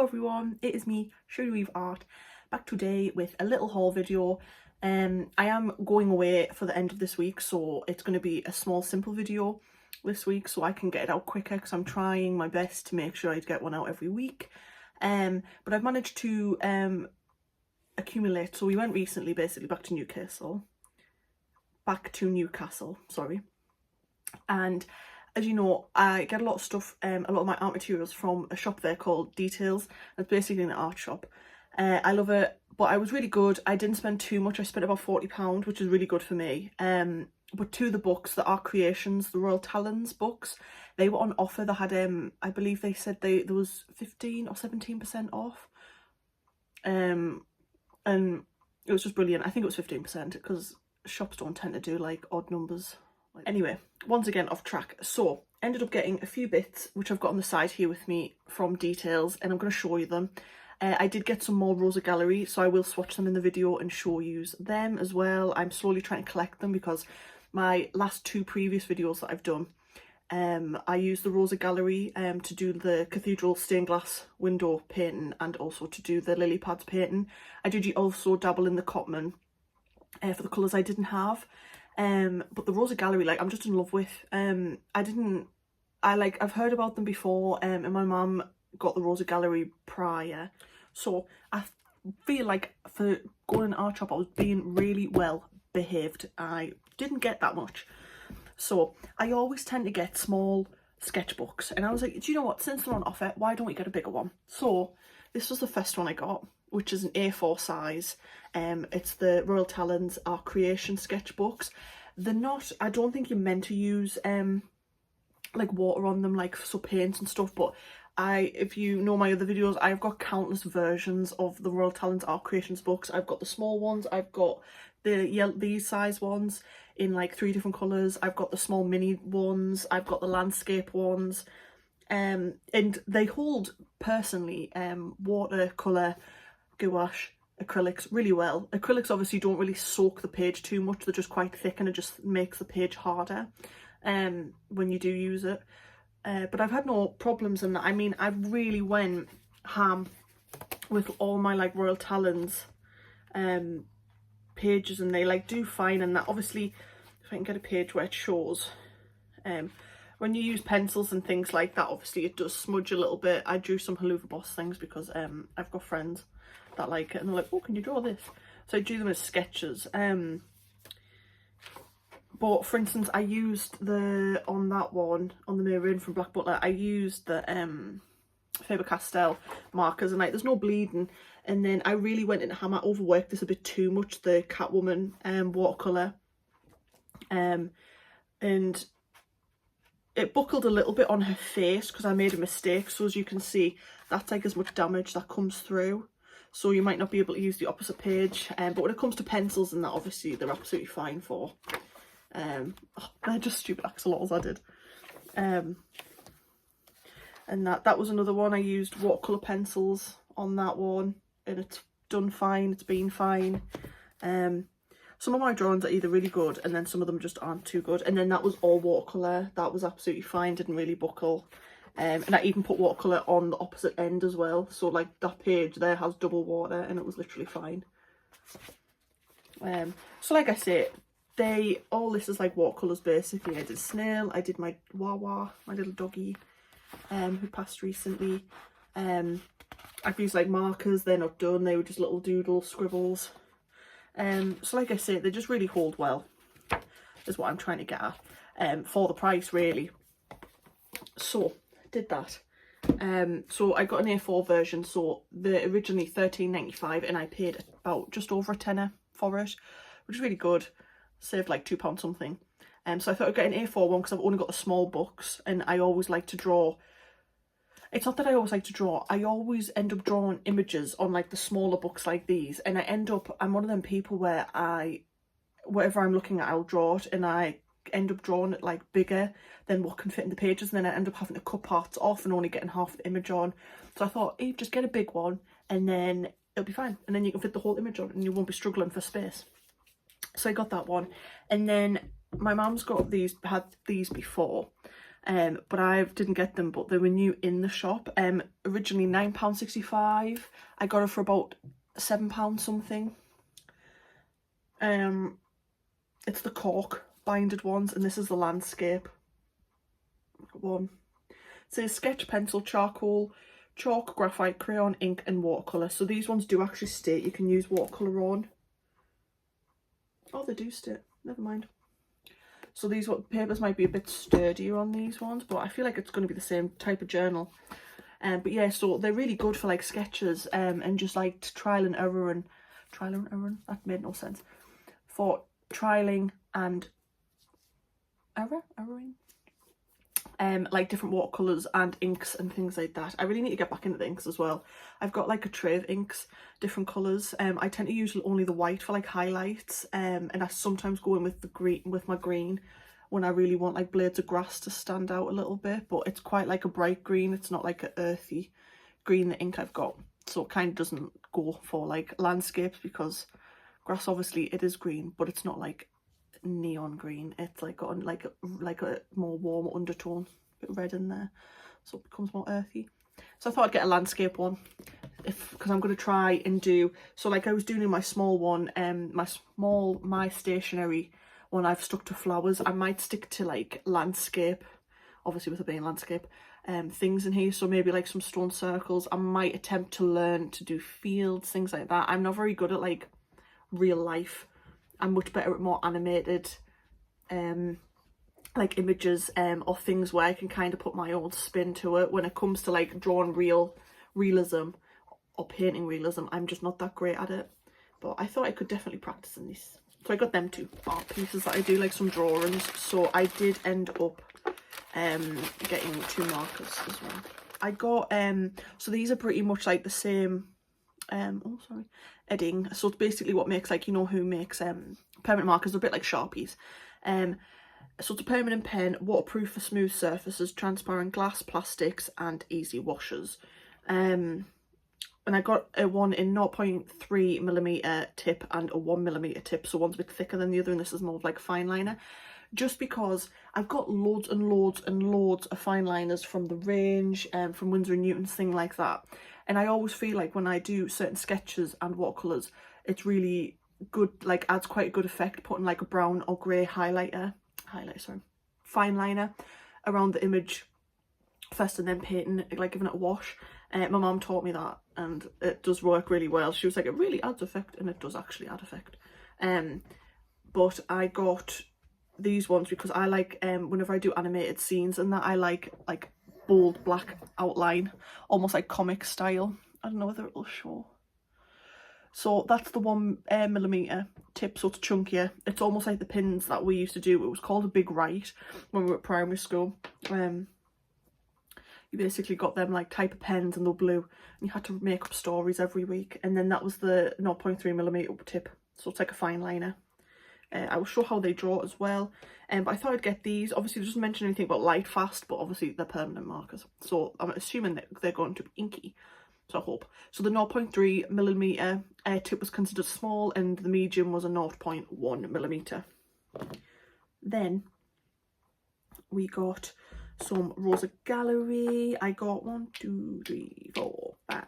everyone, it is me, Sirenu-Eve Art, back today with a little haul video. I am going away for the end of this week, so it's going to be a small simple video this week so I can get it out quicker because I'm trying my best to make sure I get one out every week. But I've managed to accumulate, so we went recently basically back to Newcastle, sorry, and as you know, I get a lot of stuff, a lot of my art materials from a shop there called Details. It's basically an art shop. I love it, but I was really good. I didn't spend too much. I spent about £40, which is really good for me. But two of the books, the Art Creations, the Royal Talens books, they were on offer. They had, I believe they said there was 15 or 17% off. And it was just brilliant. I think it was 15% because shops don't tend to do like odd numbers. Anyway, once again off track. So ended up getting a few bits which I've got on the side here with me from Details, and I'm going to show you them. I did get some more Rosa gallery, so I will swatch them in the video and show you them as well. I'm slowly trying to collect them because my last two previous videos that I've done, I used the Rosa gallery to do the cathedral stained glass window painting and also to do the lily pads painting. I did also dabble in the Cotman for the colours I didn't have. But the Rosa gallery, like, I'm just in love with. I've heard about them before, and my mum got the Rosa gallery prior, so I feel like for going in an art shop I was being really well behaved. I didn't get that much, so I always tend to get small sketchbooks, and I was like, do you know what, since they're on offer, why don't we get a bigger one? So this was the first one I got, which is an A4 size. It's the Royal Talens Art Creation sketchbooks. They're not, I don't think you're meant to use like water on them, like so paints and stuff, but if you know my other videos, I've got countless versions of the Royal Talens Art Creations books. I've got the small ones, I've got these size ones in like 3 different colours, I've got the small mini ones, I've got the landscape ones, and they hold, personally, watercolour, gouache, acrylics really well. Acrylics obviously don't really soak the page too much, they're just quite thick and it just makes the page harder when you do use it. But I've had no problems in that. I mean, I really went ham with all my like Royal Talens pages, and they like do fine. And that, obviously, if I can get a page where it shows, when you use pencils and things like that, obviously it does smudge a little bit. I drew some Haluva Boss things because I've got friends that like it and they're like, oh, can you draw this? So I drew them as sketches. But for instance, I used on that one, on the mirror in from Black Butler, I used the Faber-Castell markers, and like there's no bleeding. And then I really went into ham. I overworked this a bit too much, the Catwoman watercolour. And it buckled a little bit on her face because I made a mistake. So as you can see, that's like as much damage that comes through. So you might not be able to use the opposite page. But when it comes to pencils and that, obviously they're absolutely fine for. They're just stupid axolotls I did. And that was another one. I used watercolour pencils on that one, and it's done fine, it's been fine. Some of my drawings are either really good and then some of them just aren't too good, and then that was all watercolour. That was absolutely fine, didn't really buckle. And I even put watercolour on the opposite end as well, so like that page there has double water and it was literally fine. So like I say, all this is like watercolours basically. I did snail, I did my Wawa, my little doggy who passed recently. I've used like markers, they're not done, they were just little doodle scribbles. So like I say, they just really hold well, is what I'm trying to get at, for the price really. So did that. So I got an A4 version, so they're originally £13.95 and I paid about just over a tenner for it, which is really good. Saved like £2 something. So I thought I'd get an A4 one because I've only got the small books, and I always like to draw. It's not that I always like to draw, I always end up drawing images on like the smaller books like these, and I'm one of them people where whatever I'm looking at, I'll draw it, and I end up drawing it like bigger than what can fit in the pages, and then I end up having to cut parts off and only getting half the image on. So I thought, Eve, just get a big one and then it'll be fine, and then you can fit the whole image on and you won't be struggling for space. So I got that one, and then my mum's had these before, but I didn't get them, but they were new in the shop. Originally £9.65. I got it for about £7 something. It's the cork binded ones, and this is the landscape one. It says sketch, pencil, charcoal, chalk, graphite, crayon, ink and watercolour. So these ones do actually state you can use watercolour on. Oh, they do state, never mind. So these papers might be a bit sturdier on these ones, but I feel like it's going to be the same type of journal. But yeah, so they're really good for like sketches and just like trial and error, that made no sense. For trialing and erroring. Like different watercolours and inks and things like that. I really need to get back into the inks as well. I've got like a tray of inks, different colours. I tend to use only the white for like highlights, and I sometimes go in with the green, with my green, when I really want like blades of grass to stand out a little bit. But it's quite like a bright green, it's not like an earthy green, the ink I've got. So it kind of doesn't go for like landscapes, because grass obviously it is green, but it's not like neon green. It's like got like a more warm undertone, a bit red in there, so it becomes more earthy. So I thought I'd get a landscape one, because I'm going to try and do, so like I was doing in my small one, my stationery one, I've stuck to flowers. I might stick to like landscape, obviously with it being landscape, things in here. So maybe like some stone circles. I might attempt to learn to do fields, things like that. I'm not very good at like real life. I'm much better at more animated like images or things where I can kind of put my own spin to it. When it comes to like drawing realism or painting realism, I'm just not that great at it. But I thought I could definitely practice in this. So I got them two art pieces that I do, like some drawings. So I did end up getting 2 markers as well. I got so these are pretty much like the same edding. So it's basically what makes, like, you know who makes permanent markers, they're a bit like Sharpies. So it's a permanent pen, waterproof for smooth surfaces, transparent glass, plastics and easy washes. And I got a one in 0.3mm tip and a 1mm tip, so one's a bit thicker than the other, and this is more of like a fine liner. Just because I've got loads and loads and loads of fine liners from the range, from Winsor & Newton's, thing like that. And I always feel like when I do certain sketches and watercolours, it's really good, like adds quite a good effect putting like a brown or grey fine liner around the image first and then painting, like giving it a wash. My mum taught me that and it does work really well. She was like, it really adds effect, and it does actually add effect. But I got these ones because I like, whenever I do animated scenes and that, I like bold black outline, almost like comic style. I don't know whether it will show. So that's the 1mm tip, so it's chunkier. It's almost like the pins that we used to do. It was called a big right when we were at primary school. You basically got them like type of pens and they're blue, and you had to make up stories every week. And then that was the 0.3mm tip, so it's like a fine liner. I will show how they draw as well, but I thought I'd get these. Obviously it doesn't mention anything about light fast, but obviously they're permanent markers, so I'm assuming that they're going to be inky, so I hope. So the 0.3mm tip was considered small, and the medium was a 0.1mm. Then we got some Rosa Gallery. I got 1, 2, 3, 4, 5,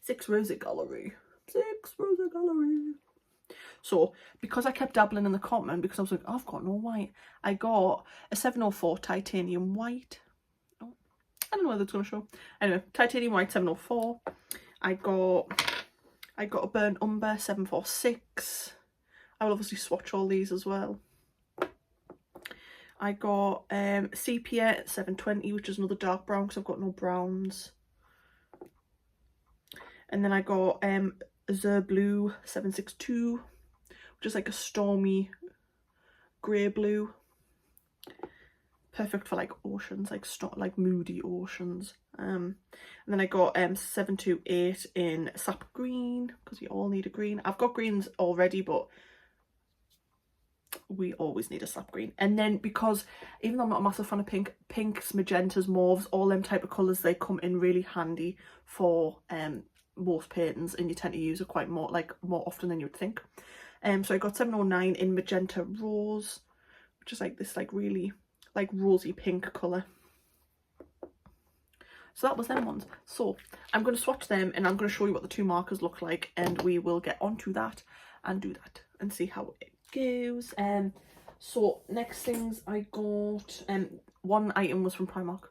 6 Rosa Gallery. 6 Rosa Gallery. So because I kept dabbling in the cotton, because I was like, oh, I've got no white, I got a 704 titanium white. Oh, I don't know whether it's going to show. Anyway, titanium white 704. I got a burnt umber 746. I will obviously swatch all these as well. I got sepia 720, which is another dark brown because I've got no browns. And then I got azure blue 762, which is like a stormy grey blue. Perfect for like oceans, like moody oceans. And then I got 728 in sap green, because we all need a green. I've got greens already, but we always need a sap green. And then because even though I'm not a massive fan of pinks, magentas, mauves, all them type of colours, they come in really handy for most paintings, and you tend to use it quite more often than you'd think. So I got 709 in magenta rose, which is like this like really like rosy pink colour. So that was them ones. So I'm going to swatch them and I'm going to show you what the two markers look like, and we will get onto that and do that and see how it goes. So next things I got, one item was from Primark,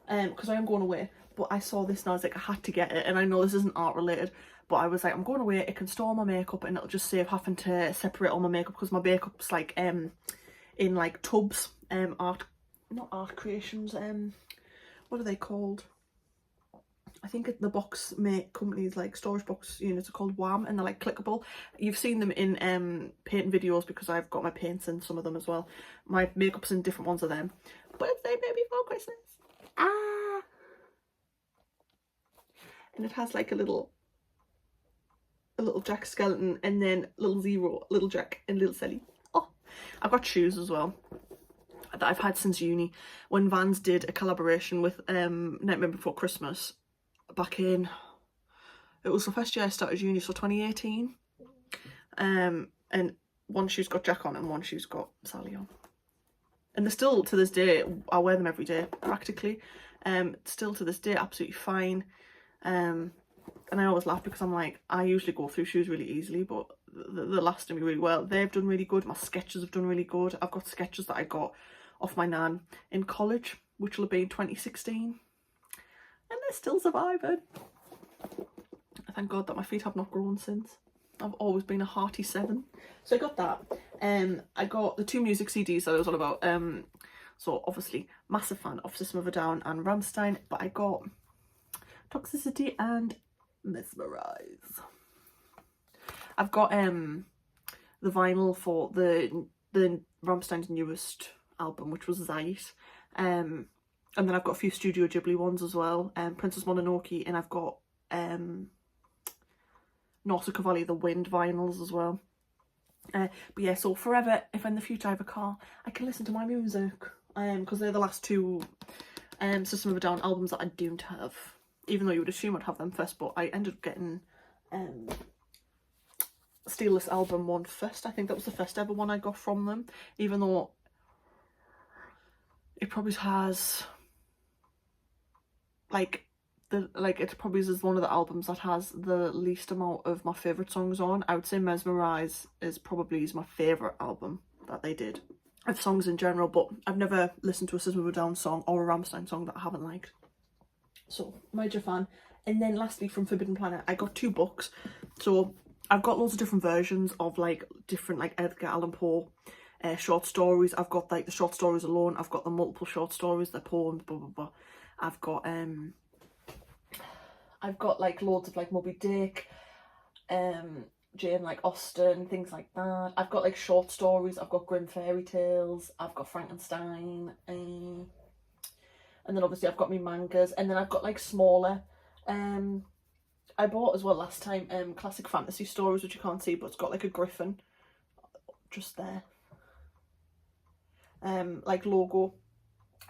because I am going away, but I saw this and I was like, I had to get it. And I know this isn't art related, but I was like, I'm going away, it can store my makeup and it'll just save having to separate all my makeup, because my makeup's like in like tubs, not art creations, what are they called? I think the box make companies, like storage box units, are called Wham, and they're like clickable. You've seen them in painting videos, because I've got my paints in some of them as well. My makeup's in different ones of them. Birthday baby for Christmas. Ah! And it has like a little Jack skeleton, and then little Zero, little Jack, and little Sally. Oh, I've got shoes as well that I've had since uni, when Vans did a collaboration with Nightmare Before Christmas back in, it was the first year I started uni, so 2018, and one shoe's got Jack on and one shoe's got Sally on, and they're still, to this day, I wear them every day practically, still to this day absolutely fine, and I always laugh because I'm like, I usually go through shoes really easily, but they're lasting me really well. They've done really good, my sketches have done really good. I've got sketches that I got off my nan in college, which will have been 2016, and they're still surviving. Thank God that my feet have not grown since. I've always been a hearty 7. So I got that. I got the 2 music CDs that I was on about. So obviously massive fan of System of a Down and Rammstein, but I got Toxicity and Mesmerize. I've got the vinyl for the Rammstein's newest album, which was Zeit. And then I've got a few Studio Ghibli ones as well, Princess Mononoke, and I've got Nautical Valley the Wind vinyls as well. But yeah, so forever, if in the future I have a car, I can listen to my music, because they're the last 2 System of a Down albums that I don't have, even though you would assume I'd have them first, but I ended up getting Steal This Album one first. I think that was the first ever one I got from them, even though it probably has it probably is one of the albums that has the least amount of my favourite songs on. I would say Mesmerize is probably my favourite album that they did, of songs in general, but I've never listened to a System of a Down song or a Rammstein song that I haven't liked. So, major fan. And then lastly, from Forbidden Planet, I got 2 books. So I've got loads of different versions of like different like Edgar Allan Poe short stories. I've got like the short stories alone, I've got the multiple short stories, the poems, blah blah blah. I've got like loads of like Moby Dick, Jane like Austen, things like that. I've got like short stories, I've got Grimm fairy tales, I've got Frankenstein, and then obviously I've got me mangas, and then I've got like smaller, I bought as well last time, classic fantasy stories, which you can't see, but it's got like a griffin just there, like logo,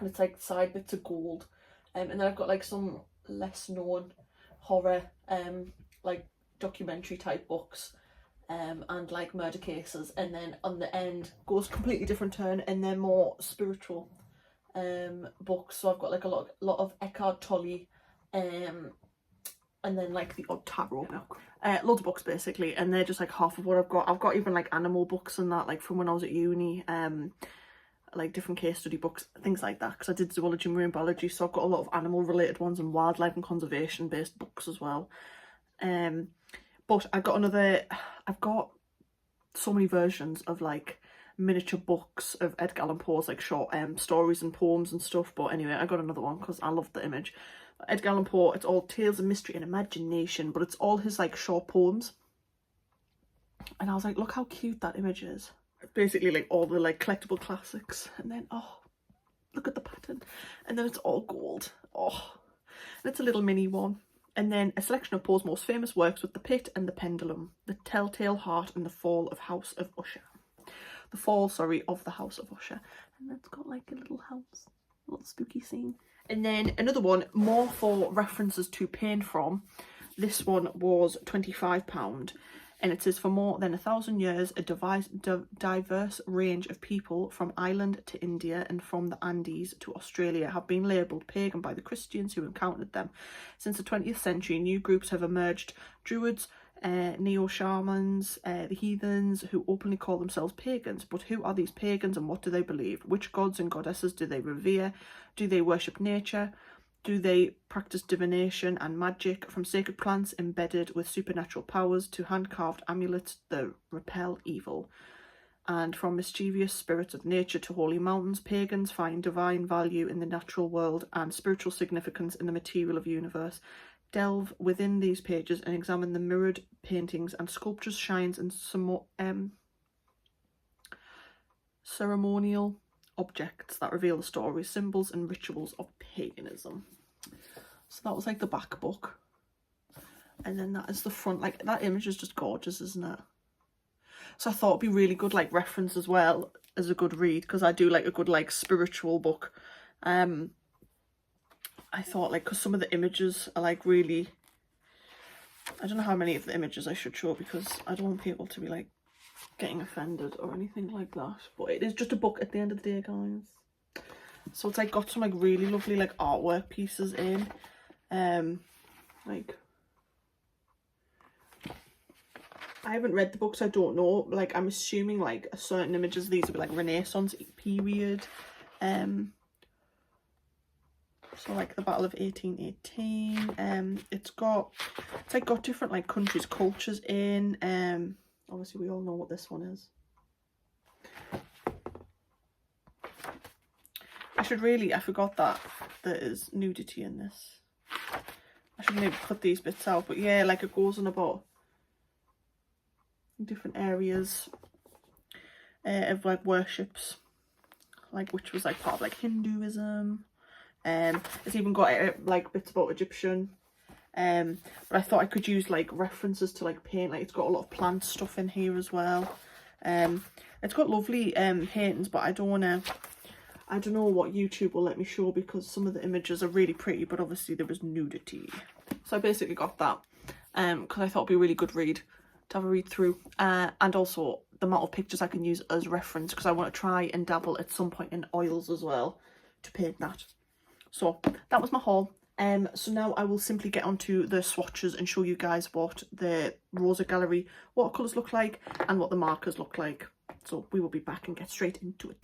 and it's like side bits of gold, and then I've got like some less known horror, like documentary type books, and like murder cases, and then on the end goes completely different turn, and they're more spiritual books. So I've got like a lot of Eckhart Tolle, and then like the odd tarot book, loads of books basically, and they're just like half of what I've got. I've got even like animal books and that, like from when I was at uni, like different case study books, things like that, because I did zoology and marine biology, so I've got a lot of animal related ones and wildlife and conservation based books as well. But I've got so many versions of like miniature books of Edgar Allan Poe's like short stories and poems and stuff. But anyway, I got another one because I love the image. Edgar Allan Poe, it's all tales of mystery and imagination, but it's all his like short poems, and I was like, look how cute that image is. It's basically like all the like collectible classics, and then oh, look at the pattern, and then it's all gold. Oh, and it's a little mini one. And then a selection of Poe's most famous works with The Pit and the Pendulum, The Telltale Heart, and The Fall of House of Usher. The Fall, sorry, of the House of Usher. And it's got like a little house, a little spooky scene. And then another one, more for references to paint from. This one was £25. And it says, for more than 1,000 years, a diverse range of people from Ireland to India and from the Andes to Australia have been labelled pagan by the Christians who encountered them. Since the 20th century, new groups have emerged: Druids, neo-shamans, the heathens, who openly call themselves pagans. But who are these pagans and what do they believe? Which gods and goddesses do they revere? Do they worship nature? Do they practice divination and magic, from sacred plants embedded with supernatural powers to hand-carved amulets that repel evil? And from mischievous spirits of nature to holy mountains, pagans find divine value in the natural world and spiritual significance in the material of the universe. Delve within these pages and examine the mirrored paintings and sculptures, shrines and ceremonial objects that reveal the stories, symbols and rituals of paganism. So that was like the back book, and then that is the front. Like, that image is just gorgeous, isn't it? So I thought it'd be really good like reference as well as a good read, because I do like a good like spiritual book. I thought, like, because some of the images are like really, I don't know how many of the images I should show because I don't want people to be like getting offended or anything like that, but it is just a book at the end of the day, guys. So it's like got some like really lovely like artwork pieces in, like, I haven't read the books, I don't know, like I'm assuming like certain images of these will be like Renaissance period, so like the Battle of 1818. It's like got different like countries, cultures in. Obviously we all know what this one is. I forgot that there is nudity in this. I should maybe cut these bits out, but yeah, like it goes on about different areas of like worships, like which was like part of like Hinduism. It's even got like bits about Egyptian. But I thought I could use like references to like paint. Like, it's got a lot of plant stuff in here as well. It's got lovely paintings, but I don't know what YouTube will let me show, because some of the images are really pretty, but obviously there was nudity. So I basically got that because I thought it'd be a really good read to have a read through, and also the amount of pictures I can use as reference, because I want to try and dabble at some point in oils as well to paint that. So that was my haul. So now I will simply get onto the swatches and show you guys what the Rosa Gallery watercolours look like and what the markers look like. So we will be back and get straight into it.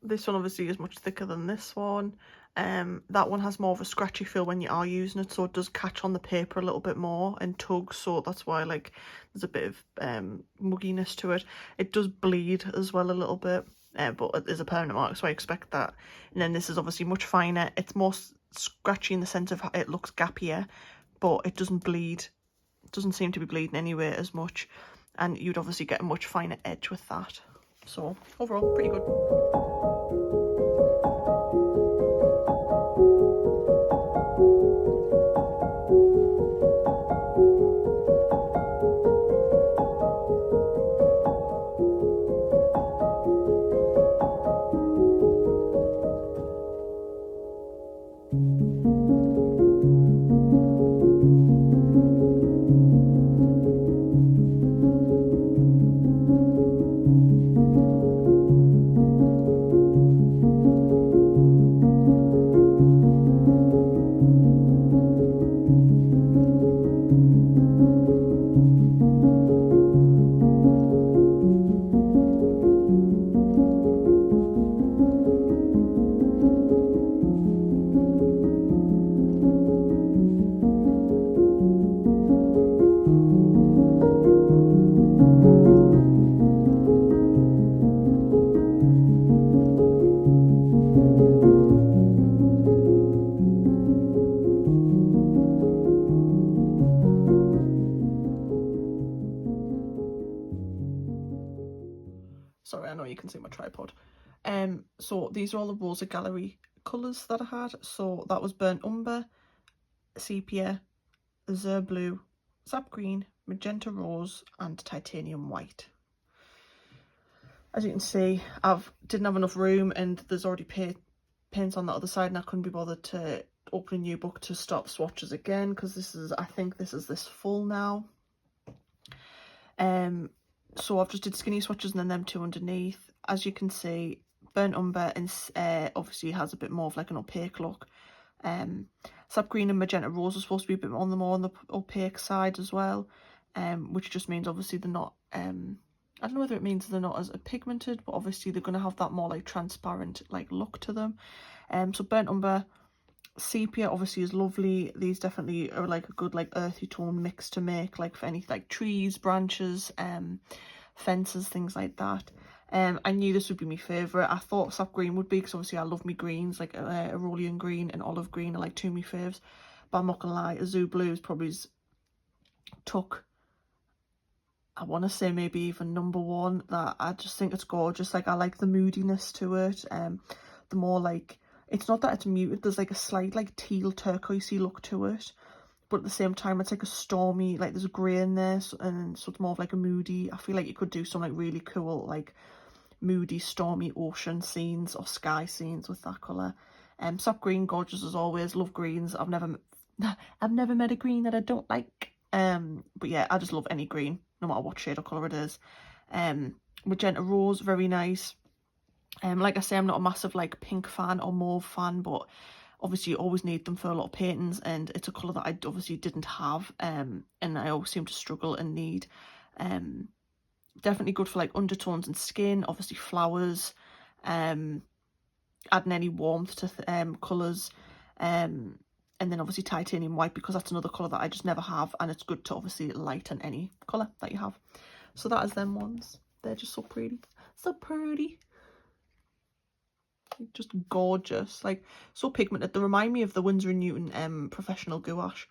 This one obviously is much thicker than this one. That one has more of a scratchy feel when you are using it, so it does catch on the paper a little bit more and tug, so that's why like there's a bit of mugginess to it. It does bleed as well a little bit, but it is a permanent mark, so I expect that. And then this is obviously much finer. It's more scratchy in the sense of it looks gappier, but it doesn't bleed. It doesn't seem to be bleeding anywhere as much, and you'd obviously get a much finer edge with that. So overall, pretty good. Sorry, I know you can see my tripod. So these are all the Rosa gallery colours that I had. So that was burnt umber, sepia, azure blue, sap green, magenta rose and titanium white. As you can see, didn't have enough room and there's already paints on the other side, and I couldn't be bothered to open a new book to start the swatches again, because this is, I think this is this full now. So I've just did skinny swatches and then them two underneath. As you can see, burnt umber and obviously has a bit more of like an opaque look. Sap green and magenta rose are supposed to be a bit more on the opaque side as well, which just means obviously they're not I don't know whether it means they're not as pigmented, but obviously they're going to have that more like transparent like look to them. So burnt umber, sepia obviously is lovely. These definitely are like a good like earthy tone mix to make like for any like trees, branches, fences, things like that. I knew this would be my favourite. I thought sap green would be, because obviously I love me greens, like Aurelian green and olive green are like two of my faves. But I'm not gonna lie, azure blue is probably took, I want to say maybe even #1. That I just think it's gorgeous. Like I like the moodiness to it. The more like, it's not that it's muted, there's like a slight like teal turquoisey look to it, but at the same time it's like a stormy, like there's a grey in there, and so it's more of like a moody. I feel like you could do some like really cool like moody stormy ocean scenes or sky scenes with that colour. Sap green, gorgeous as always. Love greens. I've never met a green that I don't like. But yeah, I just love any green, no matter what shade or colour it is. Magenta rose, very nice. Like I say, I'm not a massive like pink fan or mauve fan, but obviously you always need them for a lot of paintings, and it's a colour that I obviously didn't have, and I always seem to struggle and need. Definitely good for like undertones and skin, obviously flowers, adding any warmth to colours, and then obviously titanium white, because that's another colour that I just never have, and it's good to obviously lighten any colour that you have. So that is them ones. They're just so pretty. So pretty. Just gorgeous. Like, so pigmented. They remind me of the Winsor & Newton professional gouache.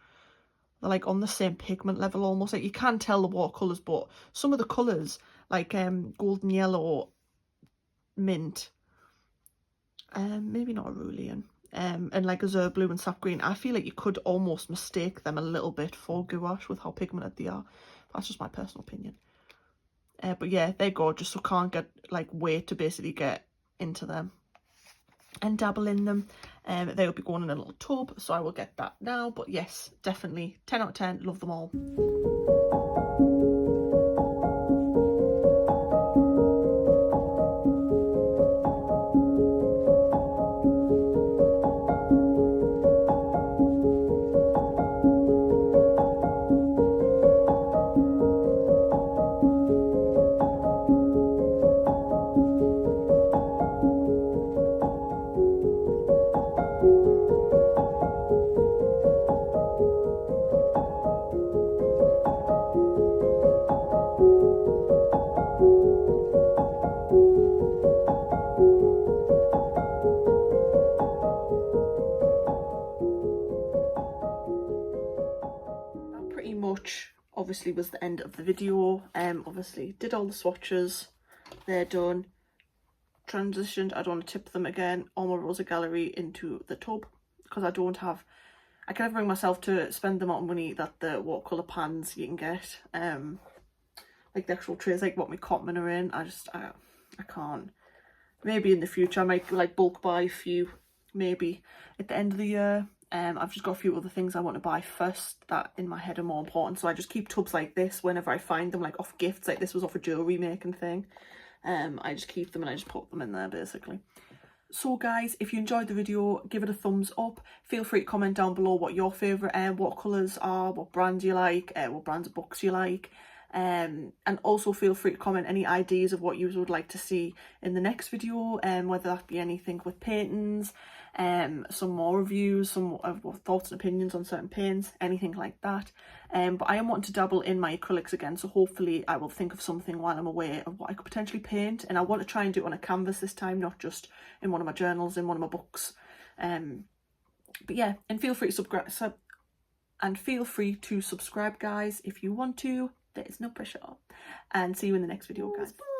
They're like on the same pigment level almost. Like you can tell the watercolours, but some of the colours, like golden yellow, mint, maybe not Aurelian, and like azure blue and sap green, I feel like you could almost mistake them a little bit for gouache with how pigmented they are. That's just my personal opinion. But yeah, they're gorgeous, so can't get like wait to basically get into them and dabble in them. They will be going in a little tub, so I will get that now. But yes, definitely 10 out of 10, love them all. Obviously was the end of the video. Obviously did all the swatches, they're done, transitioned. I don't want to tip them again, all my Rosa gallery into the tub, because I don't have, I can never bring myself to spend the amount of money that the watercolour pans you can get, like the actual trays, like what my Cotman are in. I can't. Maybe in the future I might like bulk buy a few, maybe at the end of the year. I've just got a few other things I want to buy first that in my head are more important, so I just keep tubs like this whenever I find them, like off gifts. Like this was off a jewellery making thing. I just keep them and I just put them in there basically. So guys, if you enjoyed the video, give it a thumbs up. Feel free to comment down below what your favourite watercolours are, what brands you like, what brands of books you like. And also feel free to comment any ideas of what you would like to see in the next video, whether that be anything with paintings, some more reviews, some thoughts and opinions on certain paints, anything like that. But I am wanting to dabble in my acrylics again, so hopefully I will think of something while I'm away of what I could potentially paint, and I want to try and do it on a canvas this time, not just in one of my journals, in one of my books. But yeah, and feel free to subscribe guys if you want to. There is no pressure, and see you in the next video guys. Bye.